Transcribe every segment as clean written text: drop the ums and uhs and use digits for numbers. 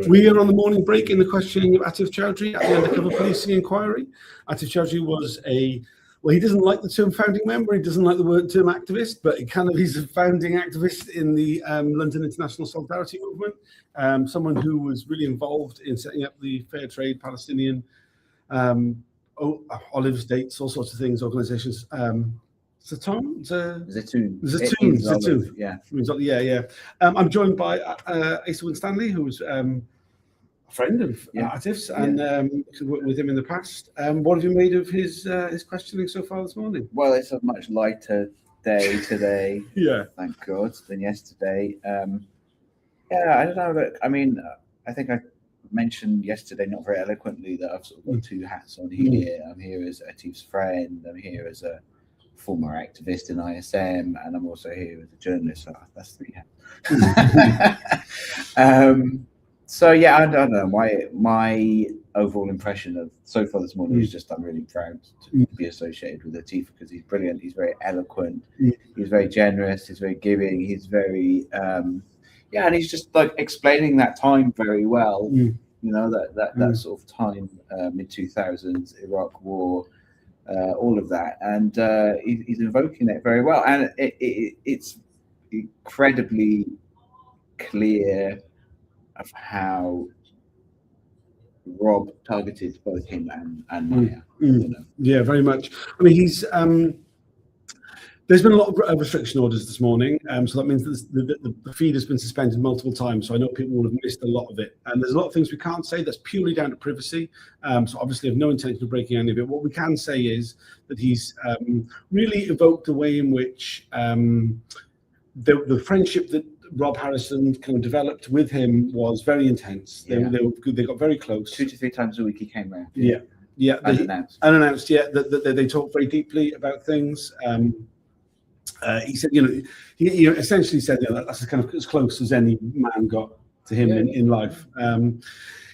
We are on the morning break in the questioning of Atif Choudhury at the undercover policing inquiry. Atif Choudhury was he doesn't like the term founding member, he doesn't like the word term activist, but he's a founding activist in the London International Solidarity Movement, someone who was really involved in setting up the Fair Trade Palestinian olive dates, all sorts of things, organizations. Zatoun? Zatoun. Yeah. I'm joined by Asa Winstanley, who's a friend of Atif's, and worked with him in the past. What have you made of his questioning so far this morning? Well, it's a much lighter day today, thank God, than yesterday. I don't know. Look, I mean, I think I mentioned yesterday, not very eloquently, that I've sort of got two hats on here. I'm here as Atif's friend. I'm here as a former activist in ISM, and I'm also here as a journalist. So that's three hats. So yeah, I don't know. My overall impression of so far this morning is just I'm really proud to be associated with Atif because he's brilliant. He's very eloquent. He's very generous. He's very giving. He's very and he's just like explaining that time very well. You know, that sort of time, mid-2000s, Iraq War, all of that, and he's invoking it very well, and it's incredibly clear of how Rob targeted both him and Maya. You know? Yeah, very much. I mean, he's there's been a lot of restriction orders this morning, so that means that the feed has been suspended multiple times. So I know people will have missed a lot of it, and there's a lot of things we can't say. That's purely down to privacy. So obviously, I have no intention of breaking any of it. What we can say is that he's really evoked the way in which the friendship that Rob Harrison kind of developed with him was very intense. They got very close. 2 to 3 times a week he came around. Unannounced. That they talked very deeply about things. He said, he essentially said, that's kind of as close as any man got to him in life.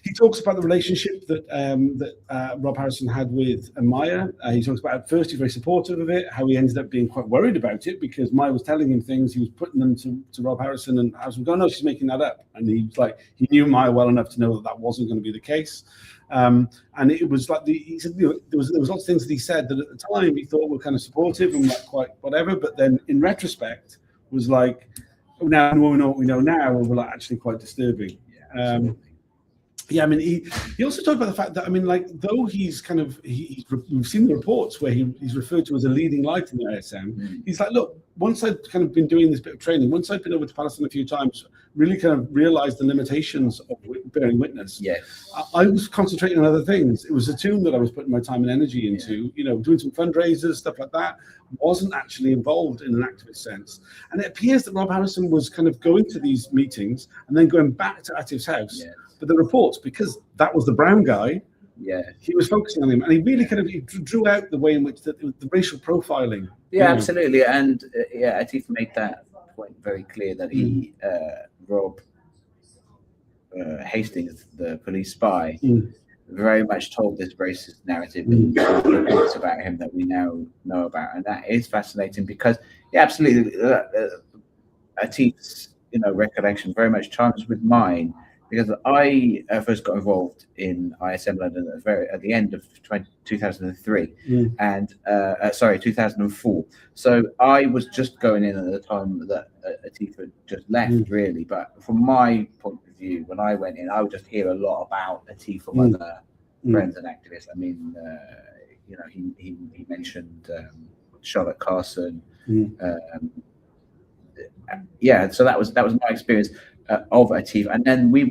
He talks about the relationship that Rob Harrison had with Maya. He talks about at first he's very supportive of it, how he ended up being quite worried about it because Maya was telling him things, he was putting them to Rob Harrison, and Harrison was going, no, she's making that up. And he was like, he knew Maya well enough to know that wasn't going to be the case. And it was like he said there was lots of things that he said that at the time he thought were kind of supportive and like quite whatever, but then in retrospect was like, now we know what we know now, were like actually quite disturbing. I mean, he also talked about the fact that, I mean, like, though he's kind of, we've seen the reports where he's referred to as a leading light in the ISM. He's like, look, once I'd kind of been doing this bit of training, once I'd been over to Palestine a few times, really kind of realized the limitations of bearing witness. I was concentrating on other things. It was a tune that I was putting my time and energy into, doing some fundraisers, stuff like that. Wasn't actually involved in an activist sense. And it appears that Rob Harrison was kind of going to these meetings and then going back to Atif's house. But the reports, because that was the brown guy, he was focusing on him, and he really kind of drew out the way in which the racial profiling. Absolutely, and Atif made that point very clear that he, Rob Hastings, the police spy, very much told this racist narrative in reports about him that we now know about, and that is fascinating because, absolutely, Atif's recollection very much chimes with mine. Because I first got involved in ISM London at the end of 2003, and 2004. So I was just going in at the time that Atif had just left, really. But from my point of view, when I went in, I would just hear a lot about Atif from other friends and activists. I mean, he mentioned Charlotte Carson. So that was my experience of Atif, and then we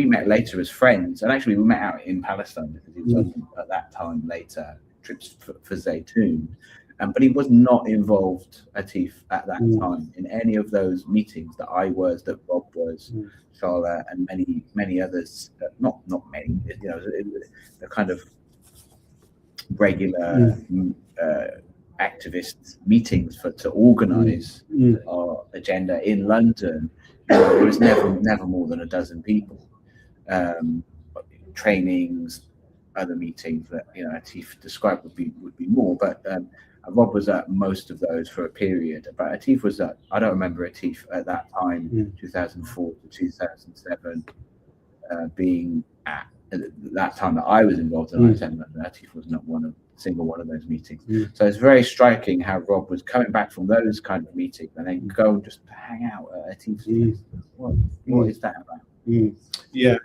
met later as friends, and actually we met out in Palestine because he was on, at that time later trips for Zaytoun, but he was not involved, Atif, at that time in any of those meetings that I was, that Rob was, Charlotte, and many others. Not many, the kind of regular activist meetings to organise our agenda in London. It was never more than a dozen people. Trainings, other meetings that Atif described would be more, but Rob was at most of those for a period. But Atif was at, I don't remember Atif at that time, 2004 to 2007. being at that time that I was involved in ISM London, Atif was not single one of those meetings. So it's very striking how Rob was coming back from those kind of meetings and then go and just hang out at Atif's place. What is that about? Yeah,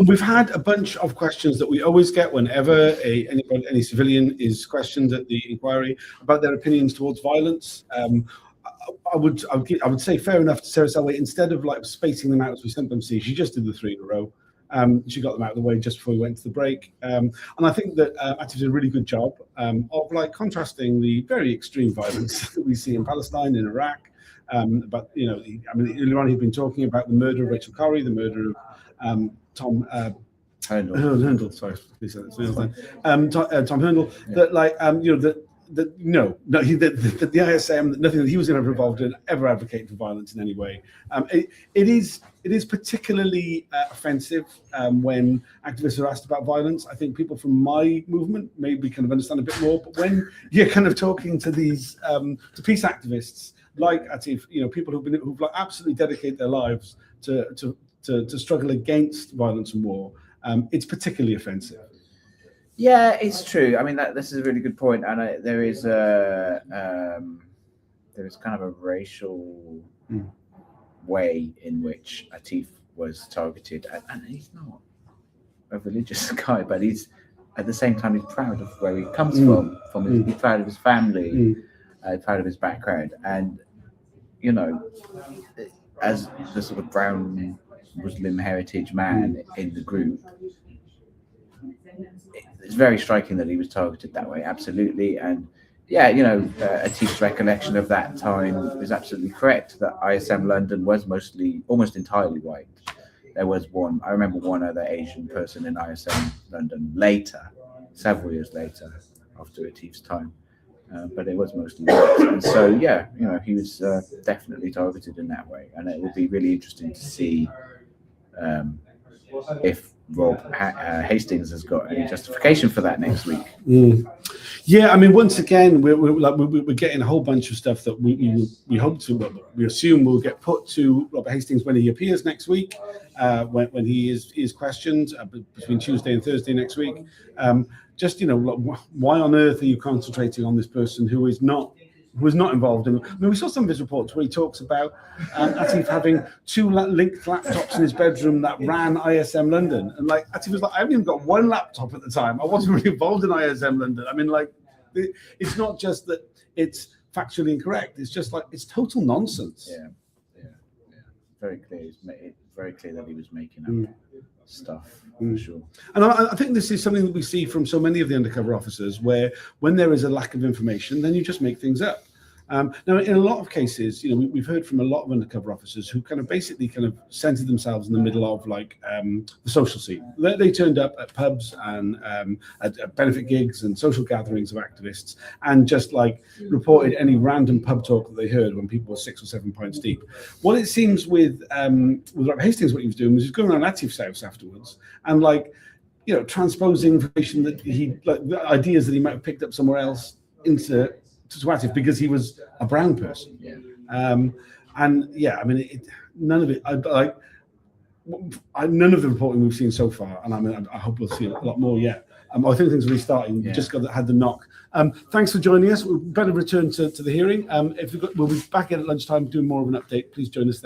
we've had a bunch of questions that we always get whenever any civilian is questioned at the inquiry about their opinions towards violence. I would say fair enough to Sarah Selway, instead of like spacing them out as we sometimes see, she just did the 3 in a row. She got them out of the way just before we went to the break, and I think that Atif did a really good job of like contrasting the very extreme violence that we see in Palestine, in Iraq. But earlier on he'd been talking about the murder of Rachel Corrie, the murder of Tom Herndl. Sorry, please say that. Tom Herndl. Yeah. That the ISM, nothing that he was ever involved in, ever advocated for violence in any way. It is particularly offensive when activists are asked about violence. I think people from my movement maybe kind of understand a bit more, but when you're kind of talking to these to peace activists like Atif, people who've like absolutely dedicated their lives to struggle against violence and war, it's particularly offensive. Yeah, it's true. I mean, this is a really good point, and there is kind of a racial way in which Atif was targeted, and he's not a religious guy, but he's at the same time he's proud of where he comes from. He's proud of his family, proud of his background, and as the sort of brown Muslim heritage man in the group. It's very striking that he was targeted that way, absolutely. And yeah, Atif's recollection of that time is absolutely correct, that ISM London was almost entirely white. There was I remember one other Asian person in ISM London later, several years later, after Atif's time. But it was mostly white. And so, yeah, he was definitely targeted in that way. And it will be really interesting to see if Rob Hastings has got any justification for that next week. Yeah, I mean, once again, we're getting a whole bunch of stuff that we hope to, we assume will get put to Robert Hastings when he appears next week, when he is questioned between Tuesday and Thursday next week. Why on earth are you concentrating on this person who was not involved in? I mean, we saw some of his reports where he talks about Atif having 2 linked laptops in his bedroom that ran ISM London, and like Atif was like, I haven't even got 1 laptop at the time. I wasn't really involved in ISM London. I mean, like, it's not just that it's factually incorrect. It's just like it's total nonsense. Yeah. Very clear. It's very clear that he was making up stuff, for sure. And I think this is something that we see from so many of the undercover officers, where when there is a lack of information, then you just make things up. Now, in a lot of cases, we've heard from a lot of undercover officers who kind of centered themselves in the middle of like the social scene. They turned up at pubs and at benefit gigs and social gatherings of activists, and just like reported any random pub talk that they heard when people were 6 or 7 pints deep. What it seems with Robert Hastings, what he was doing was he was going around Atif's house afterwards and like transposing information that the ideas that he might have picked up somewhere else into Atif because he was a brown person. Yeah. And yeah, I mean, none of it. None of the reporting we've seen so far, and I hope we'll see a lot more yet. I think things will be starting. Yeah. Just had the knock. Thanks for joining us. We'll better return to the hearing. We'll be back in at lunchtime doing more of an update. Please join us then.